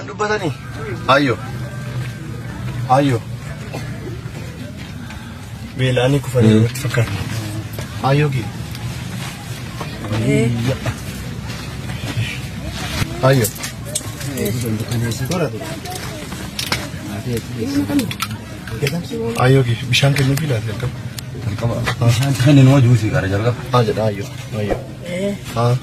dubbatanii? Ayyoo. Ayyoo. Beelaanii kufanii irratti fakkaata. Ayyoo gii. Ayyoo. Ayyoo gii bishaan kennuufii laata jalqaba. Bishaan kennuun waa juusii gara jalqaba. Jedha ayyoo. Ayyoo.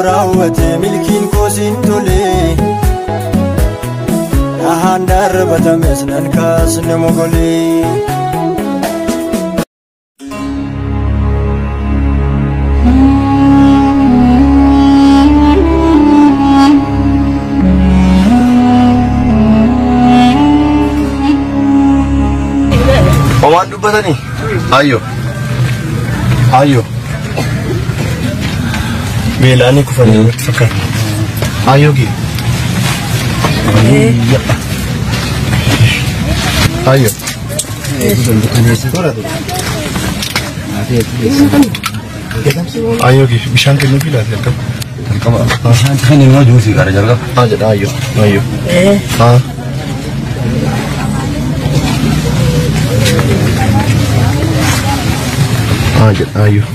Raawwate milkiin koosin tole dhahaan darbatames nan kaasne mogolee. Homaan dubbatanii? Ayyoo. Ayyoo. Beelaanii kufanii irratti fakkaata. Ayyoo gii. Ayyoo. Ayyoo gii bishaan kennuufii laata jalqaba. Bishaan kennuun waa juusii gara jalqaba. Jedha ayyoo. Ayyoo. Jedha ayyoo.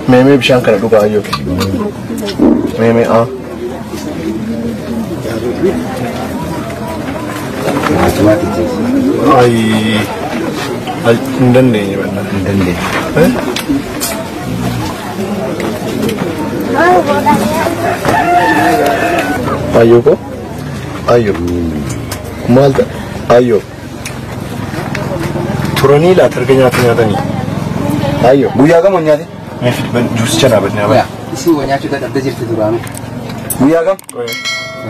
Meme bishaan kana dhugaa ayyoo. Meme ay hin dandeenye bal'aa. Hin dandeenye. Ayyoo ko? Ayyoo. Maal ta'a? Ayyoo. Turanii laata erga nyaata nyaatanii? Ayyoo. Guyyaa gama nyaate? Juusicha dhaabatanii haabaa. Isii waa nyaachuu dadhabdee jirti duraanii. Guyyaa gam?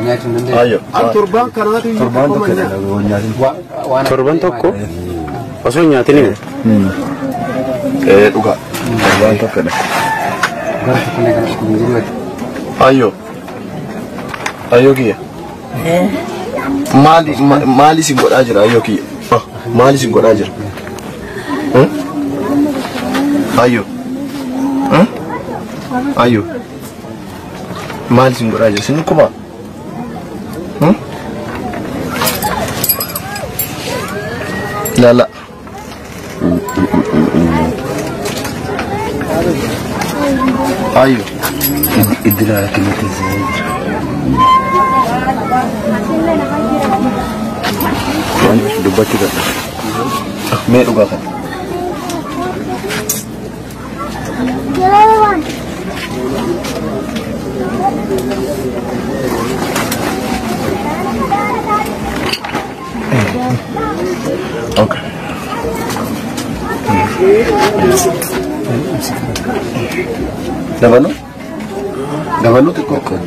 Nyaachuu hin dandeenye. Ayyoo. Torban kanaati. Torban tokko nyaatin. Torban tokko osoo hin nyaatin dhugaa. Torban tokkodha. Gara tokko ne kana kun jiru. Ayyoo. Ayyoo kiyya. Maali isin godhaa jira ayyoo kiyya? Maali isin godhaa jira? Ayyoo. Ayyoo. Maali isin godhaa jira? Isin kuma? Lala. Ayyoo. Idira kiniti zee. Dubbachuu dadha. Mee dhugaa kana. Okay. Dabalu? Dabalu xiqqoo.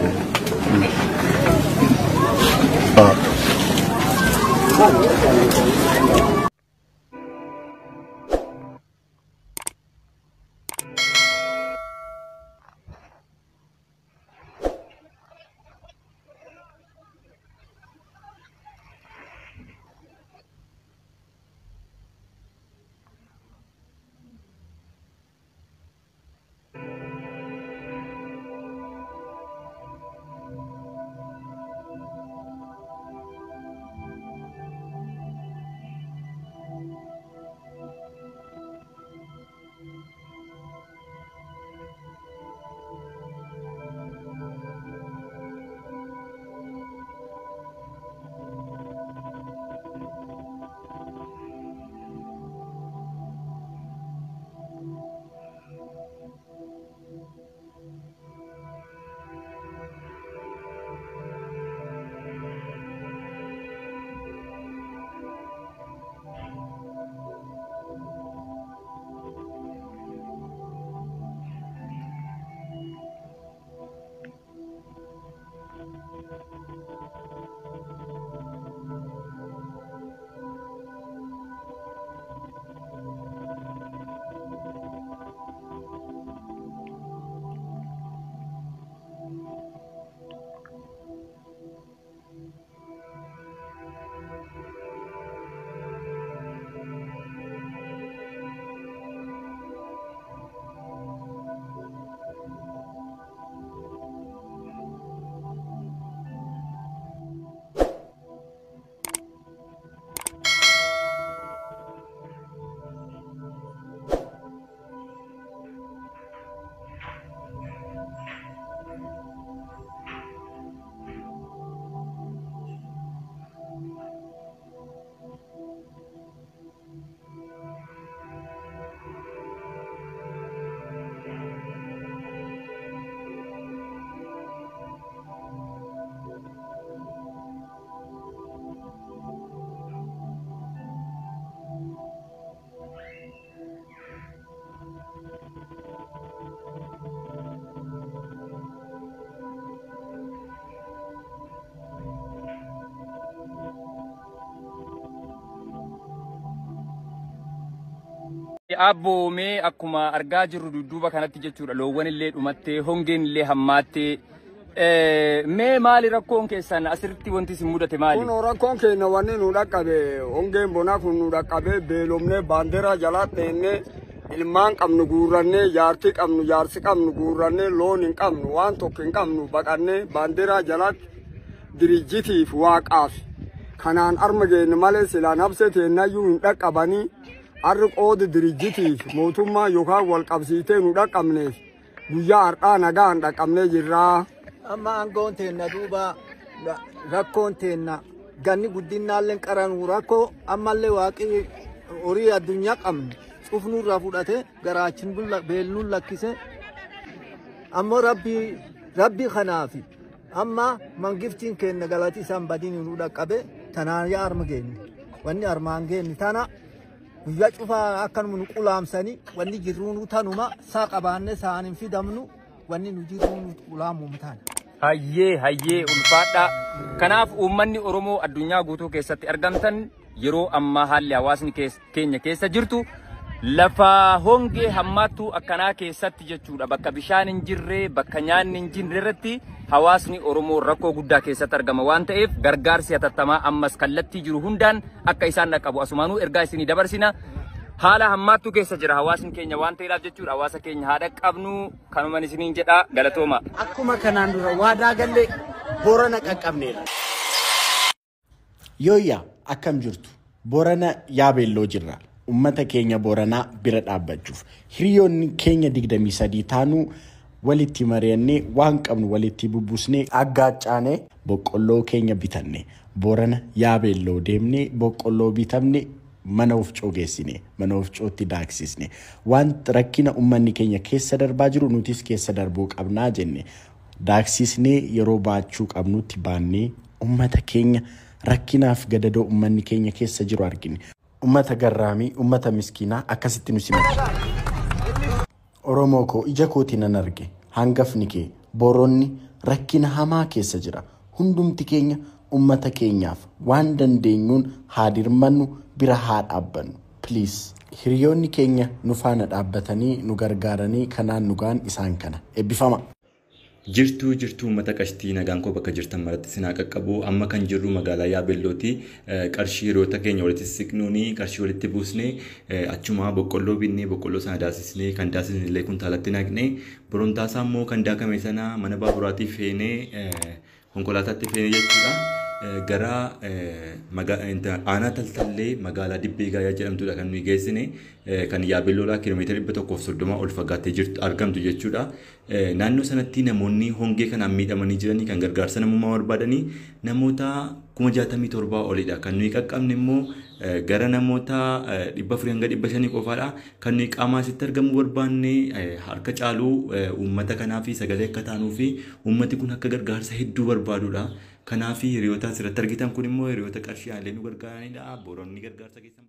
abboomee akkuma argaa jirru dudduuba kanatti jechuudha loowwan illee dhumattee hongeen illee hammaattee mee maali rakkoon keessan asirratti wanti isin mudate maali? Kun rakkoon keenya wanni nu dhaqqabe hongeen bonaa kun nu dhaqqabe beelomnee baanderaa jalaa teennee ilmaan qabnu guurrannee jaartii qabnu jaarsi qabnu guurrannee loon hin qabnu waan tokko hin qabnu baqannee baanderaa jalatti dirijjitiif waaqaaf kanaan arma geenne malee silaan habsee teennayyuu hin dhaqqabanii arri qoodi dirijjitiif mootummaa yookaan wal qabsiitee nu dhaqqabneef guyyaa har'aa nagaan dhaqqabnee jirraa. Amma aangoon teenna duuba rakkoon teenna ganni guddinaallee qaranuu rakkoo ammallee waaqii horii addunyaa qabnu cufnuurraa fudhate garaachin beelnuun lakkise ammoo rabbii kanaafi amma mangiftiin keenya galati isaan badiin nu dhaqqabe tanaan yaa arma geenye wanni armaan geenye tana guyyaa cufaa akkanuma nu qulaamsanii wanni jirruunu tanuma saa qabaanne saan hin fidamnu wanni nu jirruunu qulaamuun taana. Hayyee ulfaadha. Kanaaf uummanni Oromoo addunyaa guutuu keessatti argamtan yeroo ammaa haalli hawaasni keenya keessa jirtu lafa hongee hammaattuu akkanaa keessatti jechuudha bakka bishaan hin jirre bakka nyaanni hin jirretti hawaasni Oromoo rakkoo guddaa keessatti argama waan ta'eef gargaarsi hatattamaa ammas kallattii jiru hundaan akka isaan dhaqqabu asumaanuu ergaa isinii dabarsina. Haala hammaattuu keessa jira hawaasni keenya waan ta'eedhaaf jechuudha hawaasa keenya haa dhaqqabnu kanumaan isiniin jedha galatooma. Akkuma kanaan dura waadaa galle Boorana qaqqabneera. Yooyyaa akkam jirtu Boorana Yaabeelloo jirra. Ummata keenya Booranaa bira dhaabbachuuf hiriyoonni keenya 23 taanuu walitti mari'annee waan qabnu walitti bubbusnee aggaaccaanee boqqolloo keenya bitanne Boorana Yaabeelloo deemnee boqqolloo bitamne mana ufcoo geessine mana ufcootti daaksisne waan rakkina ummanni keenya keessa darbaa jiru nutis keessa darbuu qabnaa jenne daaksisnee yeroo baachuu qabnutti baannee ummata keenya rakkinaaf gadadoo ummanni keenya keessa jiru argine ummata garraamii ummata miskiinaa akkasitti nu simate Oromoo koo ija kootii nan arge hangafni kee boronni rakkina hamaa keessa jira hundumti keenya ummata keenyaaf waan dandeenyuun haa dirmannu bira haa dhaabbannu please hiriyoonni keenya nu faana dhaabbatanii nu gargaaranii kanaan nu gaan isaan kana eebbifama. Jirtuu uummata qashtii nagaan koo bakka jirtan maratti sinaa qaqqabu amma kan jirru magaalaa Yaabeellooti qarshii hiriyoota keenya walitti siqnuuni qarshii walitti buusnee achuma boqqolloo binnee boqqolloo sana daasisnee kan daasisne illee kuntaalatti naqnee borontaasaa immoo kan daakame sana mana baaburaatti feenee konkolaataatti feenee jechuudha. Gara aanaa taltallee magaalaa Dibbee Gaayaa jedhamtudha kan nuyi geessine kan Yaabeelloodhaa kiiloomeetira 130 ol fagaattee jirtu argamtu jechuudha. Naannoo sanatti namoonni hongee kanaan miidhamanii jiranii kan gargaarsa namummaa barbaadanii namoota 67 olidha. Kan nuyi qaqqabne immoo gara namoota 400 hanga 500 qofaadha. Kan nuyi qaamaa asitti argamuu barbaanne harka caaluu uummata kanaa fi sagalee akka taanuu fi uummati kun akka gargaarsa hedduu barbaadudha. Kanaaf hiriyoota asirratti argitan kun immoo hiriyoota qarshii haalee nu gargaaranidha. Booronni gargaarsa keessan